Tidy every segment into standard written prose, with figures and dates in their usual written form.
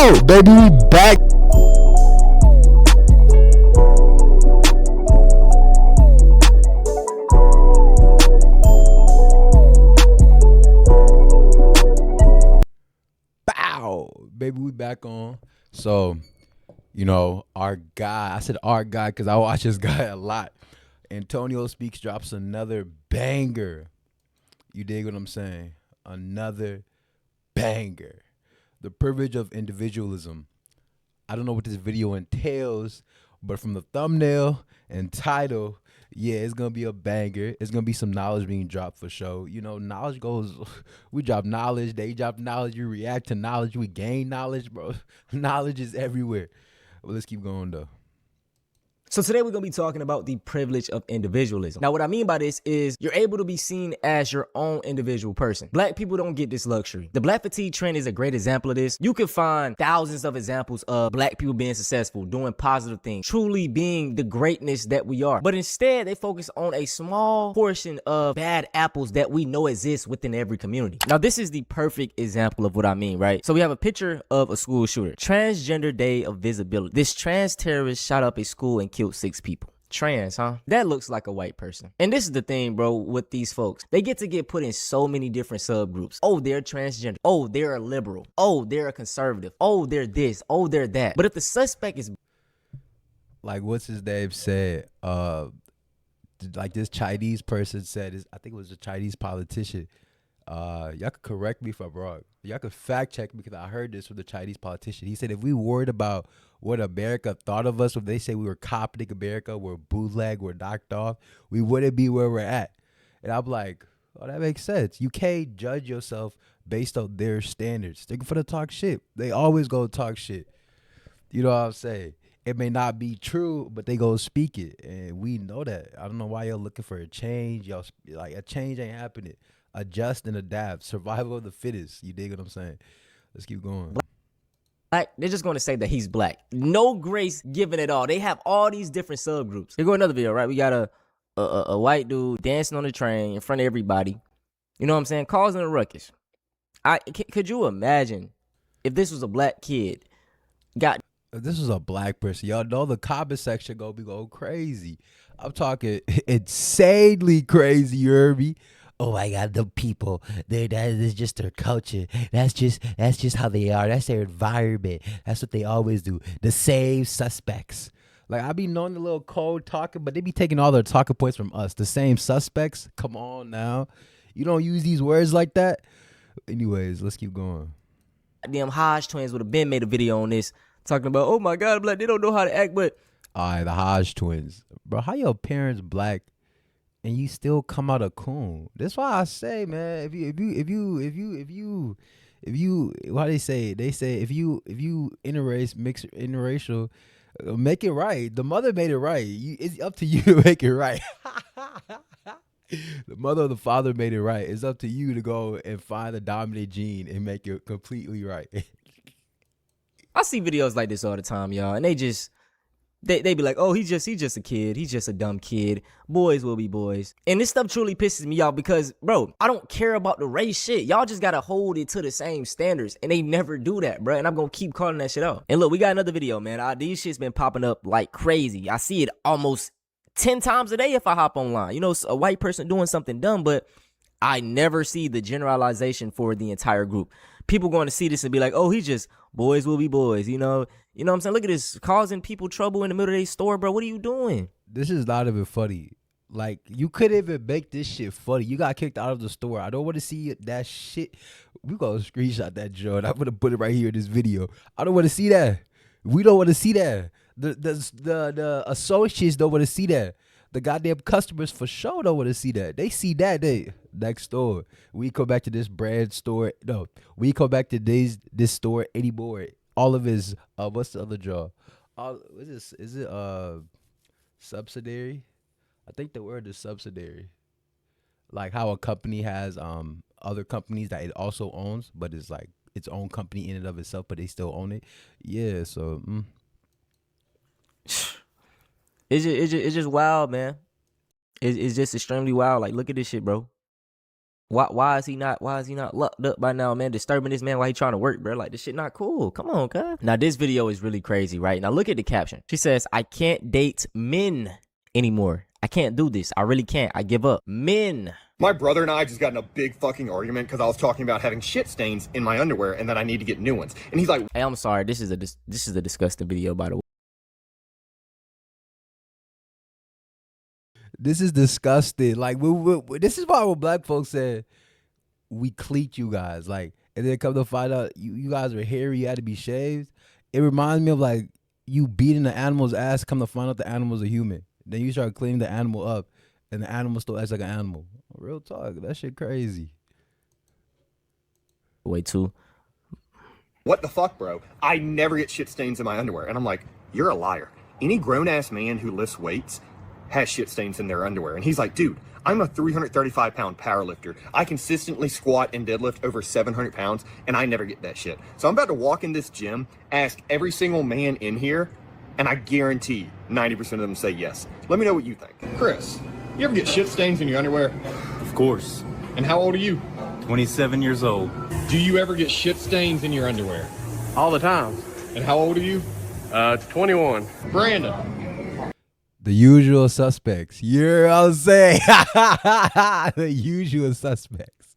Bow, baby, we back. Bow, baby, we back on. So, our guy, I said our guy because I watch this guy a lot. Antonio Speaks drops another banger. You dig what I'm saying? Another banger. The privilege of individualism. I don't know what this video entails, but from the thumbnail and title, yeah, it's gonna be a banger. It's gonna be some knowledge being dropped for sure. Knowledge goes. We drop knowledge. They drop knowledge. You react to knowledge. We gain knowledge, bro. Knowledge is everywhere. Well, let's keep going though. So today we're going to be talking about the privilege of individualism. Now, what I mean by this is you're able to be seen as your own individual person. Black people don't get this luxury. The black fatigue trend is a great example of this. You can find thousands of examples of black people being successful, doing positive things, truly being the greatness that we are. But instead, they focus on a small portion of bad apples that we know exist within every community. Now, this is the perfect example of what I mean, right? So we have a picture of a school shooter. Transgender Day of Visibility. This trans terrorist shot up a school and killed 6 people. Trans, huh? That looks like a white person. And this is the thing, bro, with these folks. They get to get put in so many different subgroups. Oh, they're transgender. Oh, they're a liberal. Oh, they're a conservative. Oh, they're this. Oh, they're that. But if the suspect is like, what's his name said? Like this Chinese person said, I think it was a Chinese politician. Y'all could correct me if I'm wrong. Y'all could fact check me because I heard this from the Chinese politician. He said if we worried about what America thought of us when they say we were copying America, we're bootleg, we're knocked off, we wouldn't be where we're at. And I'm like, oh, that makes sense. You can't judge yourself based on their standards. They're for to talk shit. They always go talk shit. You know what I'm saying? It may not be true, but they go speak it. And we know that. I don't know why y'all looking for a change. Y'all like a change ain't happening. Adjust and adapt. Survival of the fittest. You dig what I'm saying? Let's keep going. black, they're just going to say that he's black. No grace given at all. They have all these different subgroups. Here go another video, right? We got a white dude dancing on the train in front of everybody. You know what I'm saying? Causing a ruckus. Could you imagine if this was a black kid? If this was a black person, y'all know the comment section gonna be going crazy. I'm talking insanely crazy, you heard me? Oh my God, the people, that is just their culture. That's just how they are. That's their environment. That's what they always do. The same suspects. Like, I be knowing the little code talking, but they be taking all their talking points from us. The same suspects. Come on now. You don't use these words like that. Anyways, let's keep going. Them Hodge twins would have been made a video on this talking about, oh my God, black, they don't know how to act, but. All right, the Hodge twins. Bro, how your parents black and you still come out a coon? That's why I say, man, if you why they say if you interracial, make it right. The mother made it right. It's up to you to make it right. The mother or the father made it right. It's up to you to go and find the dominant gene and make it completely right. I see videos like this all the time, y'all, and they be like, oh, he's just a kid. He's just a dumb kid. Boys will be boys. And this stuff truly pisses me off because, bro, I don't care about the race shit. Y'all just got to hold it to the same standards. And they never do that, bro. And I'm going to keep calling that shit out. And look, we got another video, man. These shit's been popping up like crazy. I see it almost 10 times a day if I hop online. You know, a white person doing something dumb, but I never see the generalization for the entire group. People going to see this and be like, oh, he's just boys will be boys, you know what I'm saying? Look at this, causing people trouble in the middle of their store, bro. What are you doing? This is not even funny. Like, you couldn't even make this shit funny. You got kicked out of the store. I don't want to see that shit. We gonna screenshot that joint. I'm gonna put it right here in this video. I don't want to see that. We don't want to see that. The associates don't want to see that. The goddamn customers for sure don't want to see that. They see that next door. We come back to this brand store. No, we come back to this store anymore. All of his what's the other draw? Is it subsidiary? I think the word is subsidiary. Like how a company has other companies that it also owns, but it's like its own company in and of itself, but they still own it. Yeah, so It's just wild, man. It's just extremely wild. Like, look at this shit, bro. Why is he not locked up by now, man? Disturbing this man while he trying to work, bro. Like, this shit not cool. Come on, cuz. Now this video is really crazy, right? Now look at the caption. She says, I can't date men anymore. I can't do this. I really can't. I give up. Men. My brother and I just got in a big fucking argument because I was talking about having shit stains in my underwear and that I need to get new ones. And he's like, Hey, I'm sorry. This is a disgusting video, by the way. This is disgusting. Like, this is why when black folks said we cleat you guys, like, and then come to find out you guys are hairy, you had to be shaved. It reminds me of like you beating the animal's ass, come to find out the animal's a human. Then you start cleaning the animal up, and the animal still acts like an animal. Real talk, that shit crazy. Way too. what the fuck, bro? I never get shit stains in my underwear. And I'm like, you're a liar. Any grown-ass man who lifts weights has shit stains in their underwear. And he's like, dude, I'm a 335-pound powerlifter. I consistently squat and deadlift over 700 pounds, and I never get that shit. So I'm about to walk in this gym, ask every single man in here, and I guarantee 90% of them say yes. Let me know what you think. Chris, you ever get shit stains in your underwear? Of course. And how old are you? 27 years old. Do you ever get shit stains in your underwear? All the time. And how old are you? 21. Brandon. The usual suspects. You're, I'll say, the usual suspects.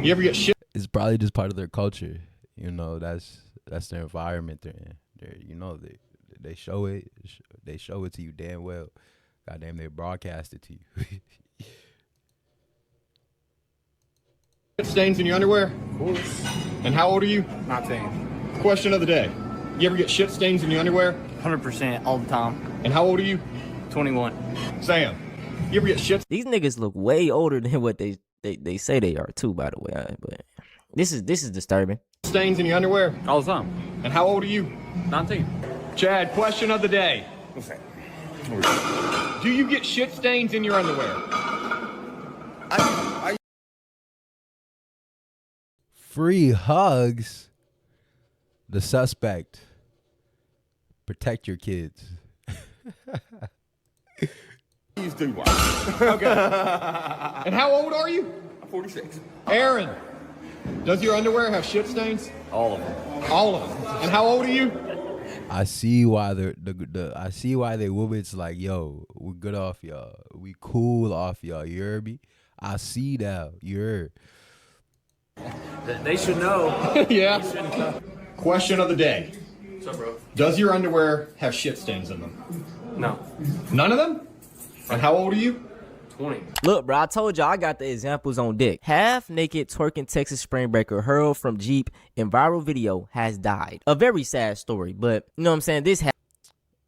You ever get shit? It's probably just part of their culture. You know, that's their environment they're in. You know, they show it. They show it to you damn well. Goddamn, they broadcast it to you. Shit stains in your underwear? Of course. And how old are you? 19. Question of the day. You ever get shit stains in your underwear? 100% all the time. And how old are you? 21. Sam, you ever get shit These niggas look way older than what they say they are too, by the way. But this is disturbing. stains in your underwear? All the time. And how old are you? 19. Chad, question of the day. Do you get shit stains in your underwear? Free hugs. The suspect. Protect your kids. Please do one. Okay. And how old are you? I'm 46. Aaron, does your underwear have shit stains? All of them. All of them. And how old are you? I see why I see why they women's like, yo, we're good off y'all. We cool off y'all. You heard me? I see that. You heard. They should know. Yeah. Question of the day. What's up, bro? Does your underwear have shit stains in them? No. None of them? And how old are you? 20. Look, bro, I told y'all I got the examples on deck. Half naked twerking Texas Spring Breaker hurled from Jeep in viral video has died. A very sad story, but you know what I'm saying?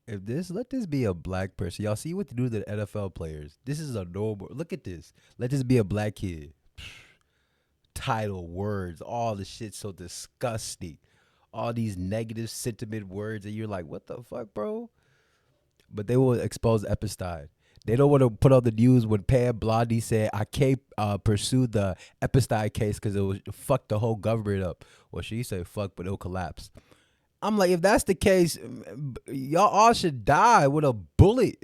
Let this be a black person. Y'all see what to do to the NFL players. This is a normal. Look at this. Let this be a black kid. Title, words, all the shit so disgusting. All these negative sentiment words, and you're like, what the fuck, bro? But they will expose Epstein. They don't want to put on the news when Pam Blondie said, I can't pursue the Epstein case because it will fuck the whole government up. Well, she said fuck, but it'll collapse. I'm like, if that's the case, y'all all should die with a bullet.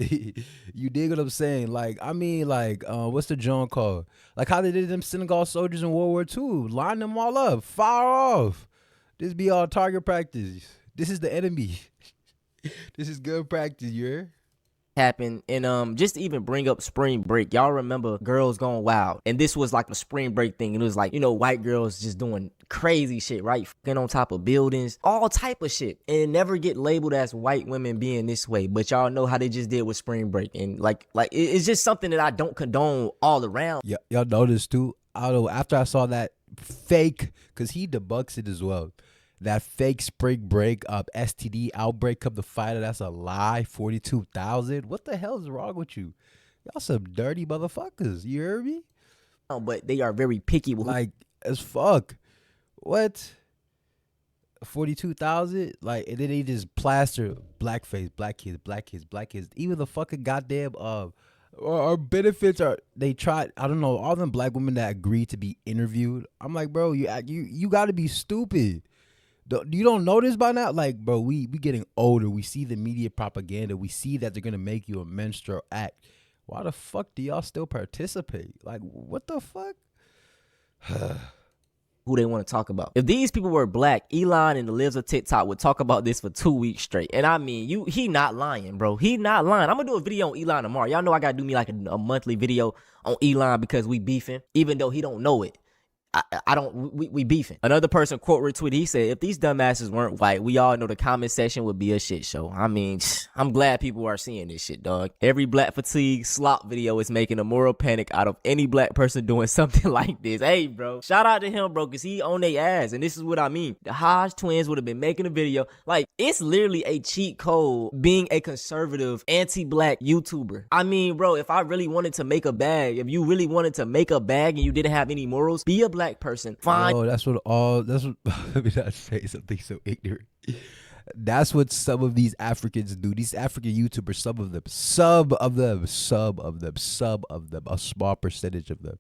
You dig what I'm saying? Like, I mean, like, what's the John called? Like how they did them Senegal soldiers in World War II. Line them all up. Fire off. This be all target practice. This is the enemy. This is good practice, you heard? Happened and just to even bring up spring break, y'all remember Girls Gone Wild, and this was like a spring break thing, and it was like, you know, white girls just doing crazy shit, right? Fucking on top of buildings, all type of shit, and it never get labeled as white women being this way, but y'all know how they just did with spring break, and like it's just something that I don't condone all around. Yeah, y'all noticed too. Although after I saw that fake, because he debunks it as well. That fake spring break STD outbreak come to find out that's a lie. 42,000. What the hell is wrong with you? Y'all some dirty motherfuckers. You heard me? But they are very picky with like as fuck. What? 42,000? Like, and then they just plaster blackface, black kids, black kids, black kids. Even the fucking goddamn our benefits are, they tried, I don't know, all them black women that agreed to be interviewed. I'm like, bro, you got to be stupid. You don't know this by now? Like, bro, we getting older. We see the media propaganda. We see that they're going to make you a menstrual act. Why the fuck do y'all still participate? Like, what the fuck? who they want to talk about. If these people were black, Elon and the Lives of TikTok would talk about this for 2 weeks straight. And I mean, he not lying, bro. He not lying. I'm gonna do a video on Elon tomorrow. Y'all know I gotta do me like a monthly video on Elon because we beefing, even though he don't know it. I don't, we beefing. Another person quote retweeted, he said, if these dumbasses weren't white, we all know the comment section would be a shit show. I mean, I'm glad people are seeing this shit, dog. Every black fatigue slop video is making a moral panic out of any black person doing something like this. Hey, bro, shout out to him, bro, because he on their ass. And this is what I mean. The Hodge twins would have been making a video. Like, it's literally a cheat code being a conservative, anti-black YouTuber. I mean, bro, if I really wanted to make a bag, if you really wanted to make a bag and you didn't have any morals, be a black person. Fine. Oh, that's what let me not say something so ignorant. That's what some of these Africans do. These African YouTubers, some of them, a small percentage of them.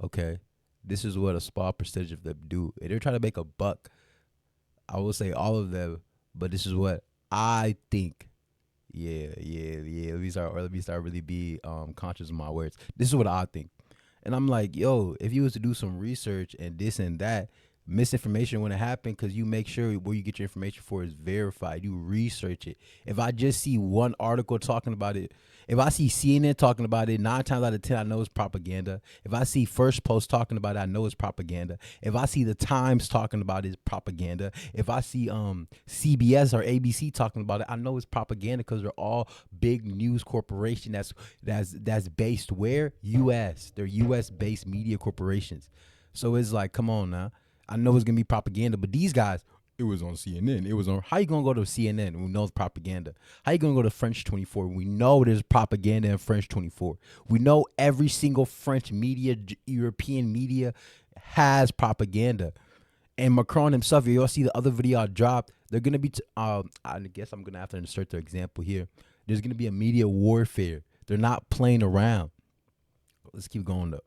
Okay. This is what a small percentage of them do. And they're trying to make a buck. I will say all of them, but this is what I think. Yeah. Let me start really be conscious of my words. This is what I think. And I'm like, yo, if you was to do some research and this and that, misinformation wouldn't happen because you make sure where you get your information for is verified. You research it. If I just see one article talking about it, if I see CNN talking about it, 9 times out of 10, I know it's propaganda. If I see First Post talking about it, I know it's propaganda. If I see the Times talking about it, it's propaganda. If I see CBS or ABC talking about it, I know it's propaganda because they're all big news corporation that's based where? U.S. They're U.S.-based media corporations. So it's like, come on now. I know it's going to be propaganda, but these guys, it was on CNN. It was on, how you going to go to CNN when we know it's propaganda? How you going to go to French 24 when we know there's propaganda in French 24? We know every single French media, European media has propaganda. And Macron himself, y'all see the other video I dropped, they're going to be, I guess I'm going to have to insert the example here. There's going to be a media warfare. They're not playing around. Let's keep going though.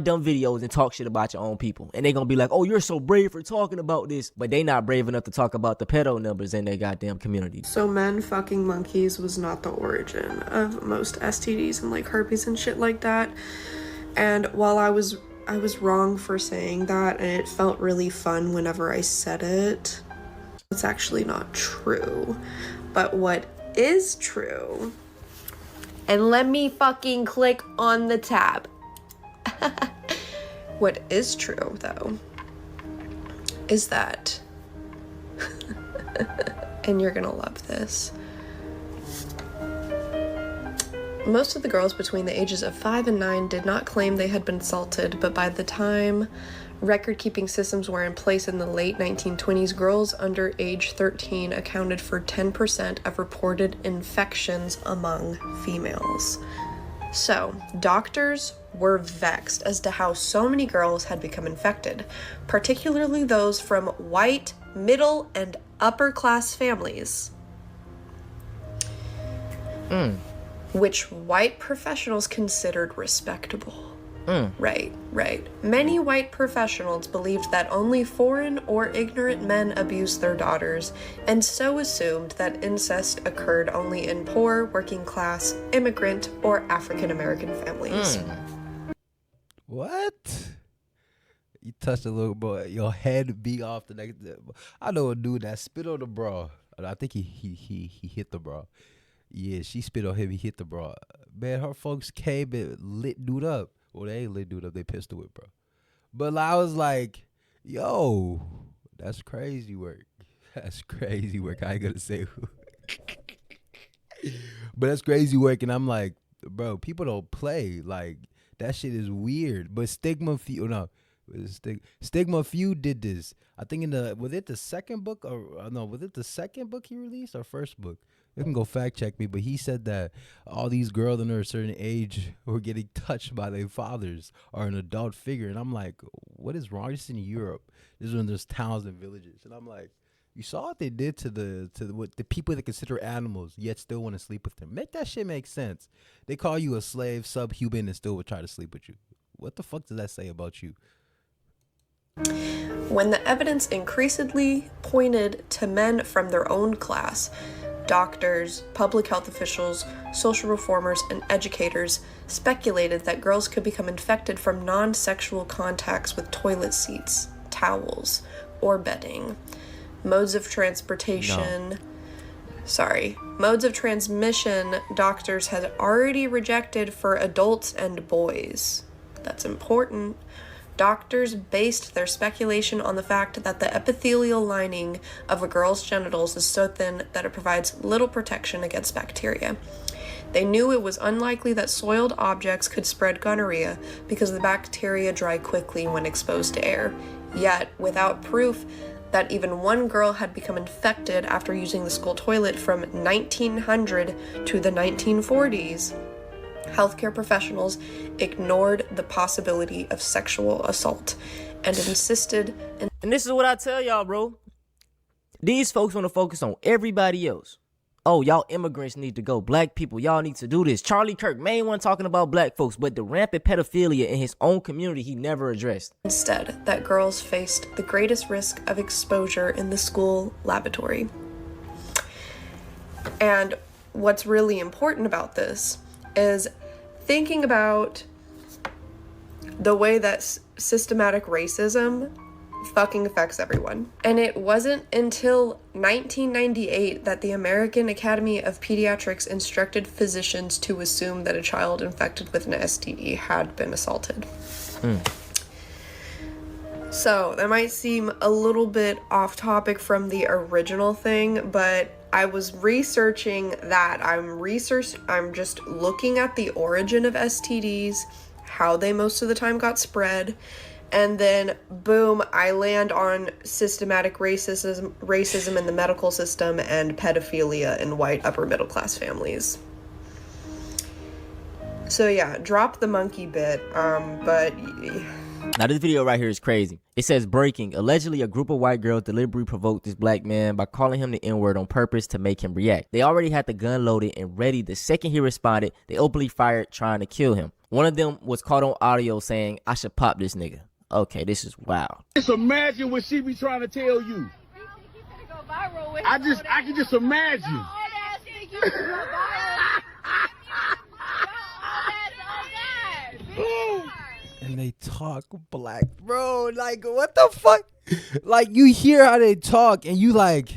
Dumb videos and talk shit about your own people, and they gonna be like, oh, you're so brave for talking about this, but they not brave enough to talk about the pedo numbers in their goddamn community. So men fucking monkeys was not the origin of most STDs and like herpes and shit like that. And while I was wrong for saying that, and it felt really fun whenever I said it, it's actually not true. But what is true, and let me fucking click on the tab. What is true, though, is that, and you're gonna love this, most of the girls between the ages of 5 and 9 did not claim they had been assaulted, but by the time record-keeping systems were in place in the late 1920s, girls under age 13 accounted for 10% of reported infections among females. So, doctors were vexed as to how so many girls had become infected, particularly those from white, middle, and upper-class families, which white professionals considered respectable. Right. Many white professionals believed that only foreign or ignorant men abused their daughters, and so assumed that incest occurred only in poor, working class, immigrant, or African American families. What? You touched a little boy. Your head be off the next. I know a dude that spit on the bra. I think he hit the bra. Yeah, she spit on him. He hit the bra. Man, her folks came and lit dude up. Well, they ain't lit dude up. They pistol whip, bro. But I was like, yo, that's crazy work. That's crazy work. I ain't gonna say who. But that's crazy work. And I'm like, bro, people don't play. Like, that shit is weird. But Stigma Few did this. I think was it the second book was it the second book he released or first book? You can go fact check me, but he said that all these girls under a certain age were getting touched by their fathers or an adult figure. And I'm like, what is wrong? This is in Europe. This is when there's towns and villages. And I'm like, you saw what they did to the people that consider animals, yet still want to sleep with them. Make that shit make sense. They call you a slave, subhuman, and still would try to sleep with you. What the fuck does that say about you? When the evidence increasingly pointed to men from their own class, doctors, public health officials, social reformers, and educators speculated that girls could become infected from non-sexual contacts with toilet seats, towels, or bedding. Modes of transmission, doctors had already rejected for adults and boys. That's important. Doctors based their speculation on the fact that the epithelial lining of a girl's genitals is so thin that it provides little protection against bacteria. They knew it was unlikely that soiled objects could spread gonorrhea because the bacteria dry quickly when exposed to air. Yet, without proof that even one girl had become infected after using the school toilet from 1900 to the 1940s, healthcare professionals ignored the possibility of sexual assault and insisted in. And this is what I tell y'all, bro. These folks want to focus on everybody else. Oh, y'all immigrants need to go. Black people, y'all need to do this. Charlie Kirk, main one talking about black folks, but the rampant pedophilia in his own community he never addressed. Instead, that girls faced the greatest risk of exposure in the school lavatory. And what's really important about this is thinking about the way that systematic racism fucking affects everyone. And it wasn't until 1998 that the American Academy of Pediatrics instructed physicians to assume that a child infected with an STD had been assaulted. So that might seem a little bit off topic from the original thing, but I was researching that. I'm just looking at the origin of STDs, how they most of the time got spread, and then boom, I land on systematic racism in the medical system and pedophilia in white upper middle class families. So yeah, drop the monkey bit, but Now this video right here is crazy. It says breaking. Allegedly, a group of white girls deliberately provoked this black man by calling him the N-word on purpose to make him react. They already had the gun loaded and ready. The second he responded, they openly fired, trying to kill him. One of them was caught on audio saying, "I should pop this nigga." Okay, this is wild. Just imagine what she be trying to tell you. I can just imagine. And they talk black, bro. Like, what the fuck? Like, you hear how they talk, and you like,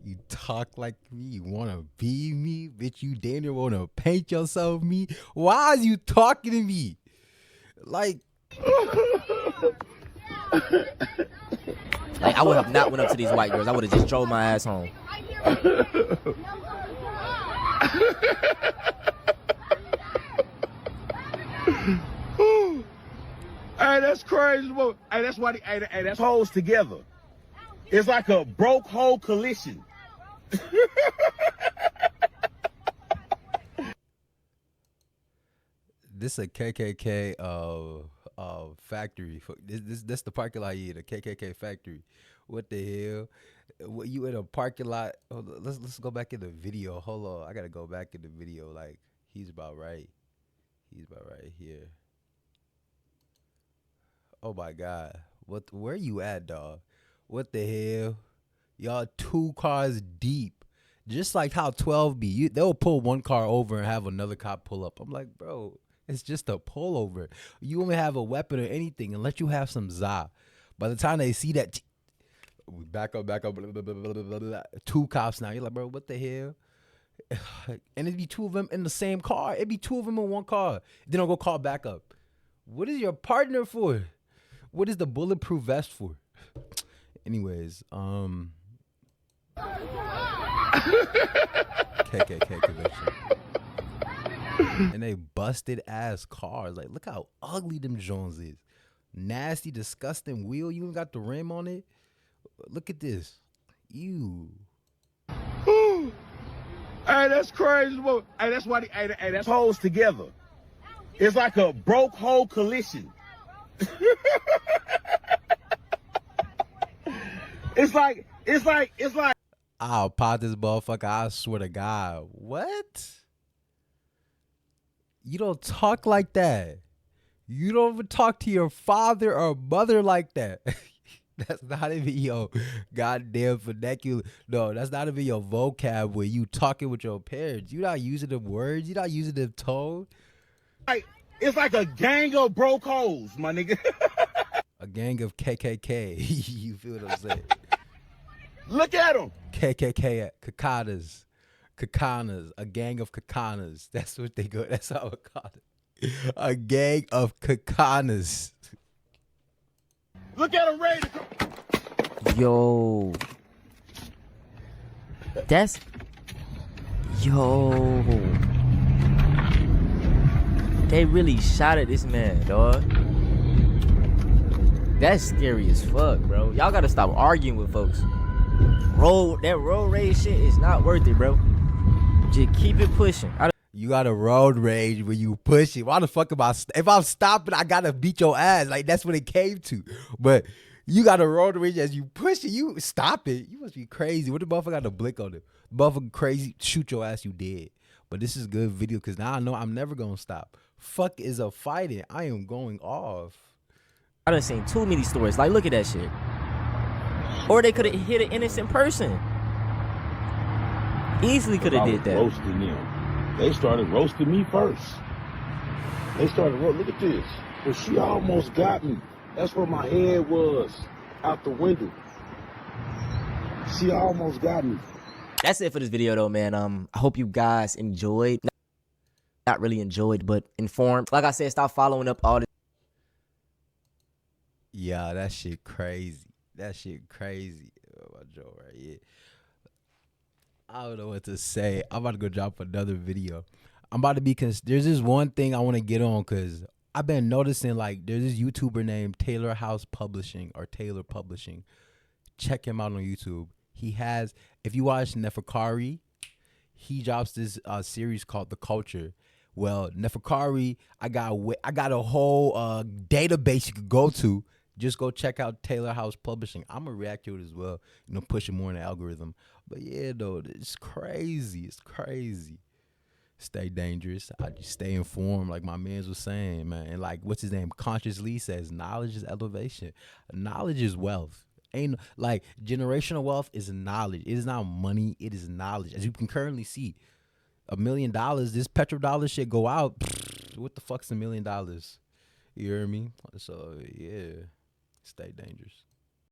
you talk like me. You wanna be me, bitch. You damn near wanna paint yourself me. Why are you talking to me? Like, I would have not went up to these white girls. I would have just drove my ass home. Hey, that's crazy. Hey, that's why that's holes together. It's like a broke hole collision. this a KKK factory. This the parking lot here, the KKK factory. What the hell? What, you in a parking lot? Let's go back in the video. Hold on, I gotta go back in the video. Like, he's about right. He's about right here. Oh my God. Where you at, dog? What the hell? Y'all 2 cars deep. Just like how 12 be. They'll pull one car over and have another cop pull up. I'm like, bro, it's just a pullover. You don't have a weapon or anything unless you have some za. By the time they see that, we back up, blah, blah, blah, blah, blah. 2 cops now. You're like, bro, what the hell? And it'd be 2 of them in the same car. It'd be 2 of them in one car. Then I'll go call back up. What is your partner for? What is the bulletproof vest for? Anyways, KKK convention. And they busted ass cars. Like, look how ugly them Jones is. Nasty, disgusting wheel. You even got the rim on it. Look at this. Ew. Hey, that's crazy. Hey, that's why that's holes together. It's like a broke hole collision. It's like I'll pop this motherfucker. I swear to God. What? You don't talk like that. You don't even talk to your father or mother like that. That's not even your goddamn vernacular. No, that's not even your vocab when you talking with your parents. You not using them words. You not using them tone. Like, it's like a gang of broke hoes, my nigga. A gang of KKK. You feel what I'm saying? Look at them. KKK kakanas. Kakanas. A gang of kakanas. That's what they go. That's how I call it. A gang of kakanas. Look at them ready to come. Yo. That's. Yo. They really shot at this man, dog. That's scary as fuck, bro. Y'all gotta stop arguing with folks. That road rage shit is not worth it, bro. Just keep it pushing. You got a road rage when you push it. Why the fuck am I? If I'm stopping, I gotta beat your ass. Like that's what it came to. But you got a road rage as you push it. You stop it. You must be crazy. What the motherfucker got to blink on it? Motherfucker crazy. Shoot your ass. You dead. But this is good video because now I know I'm never gonna stop. Fuck is a fighting. I am going off. I done seen too many stories. Like, look at that shit. Or they could have hit an innocent person. Easily could have did that. Roasting them. They started roasting me first. They started look at this. Well, she almost got me. That's where my head was, out the window. She almost got me. That's it for this video though, man. I hope you guys enjoyed. Not really enjoyed, but informed. Like I said, stop following up all this. Yeah, that shit crazy. That shit crazy. Oh, my jaw right here. I don't know what to say. I'm about to go drop another video. I'm about to be, there's this one thing I want to get on because I've been noticing like there's this YouTuber named Taylor House Publishing or Taylor Publishing. Check him out on YouTube. He has, if you watch Neferkari, he drops this series called The Culture. Well, Neferkari, I got a whole database you could go to. Just go check out Taylor House Publishing. I'm gonna react to it as well. You know, push it more in the algorithm. But yeah, though, it's crazy. It's crazy. Stay dangerous. I just stay informed, like my mans was saying, man. And like, what's his name? Conscious Lee says, knowledge is elevation. Knowledge is wealth. Ain't like generational wealth is knowledge. It is not money. It is knowledge. As you can currently see, $1 million. This petrodollar shit go out. What the fuck's $1 million? You hear me? So yeah, stay dangerous.